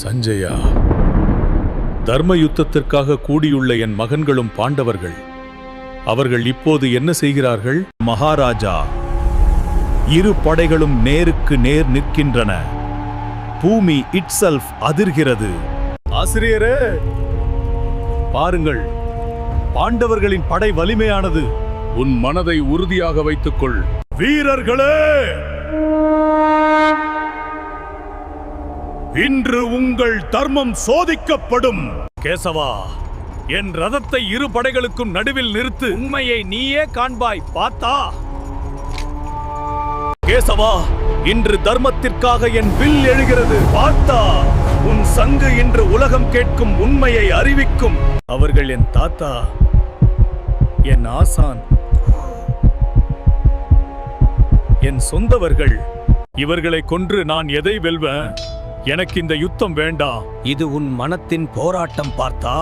சஞ்சயா, தர்ம யுத்தத்திற்காக கூடியுள்ள என் மகன்களும் பாண்டவர்கள், அவர்கள் இப்போது என்ன செய்கிறார்கள்? மகாராஜா, இரு படைகளும் நேருக்கு நேர் நிற்கின்றன. பூமி இட்செல்ஃப் அதிர்கிறது. ஆசிரியரே, பாருங்கள், பாண்டவர்களின் படை வலிமையானது. உன் மனதை உறுதியாக வைத்துக்கொள். வீரர்களே, இன்று உங்கள் தர்மம் சோதிக்கப்படும். கேசவா, என் ரதத்தை இரு படைகளுக்கும் நடுவில் நிறுத்து. உண்மையை நீயே காண்பாய், பார்த்தா? கேசவா, இன்று தர்மத்திற்காக என் வில் எழுகிறது. பார்த்தா? உன் சங்கு இன்று உலகம் கேட்கும் உண்மையை அறிவிக்கும். அவர்கள் என் தாத்தா, என் ஆசான், என் சொந்தவர்கள். இவர்களை கொன்று நான் எதை வெல்வேன்? எனக்கு இந்த யுத்தம் வேண்டாம். இது உன் மனத்தின் போராட்டம், பார்த்தா?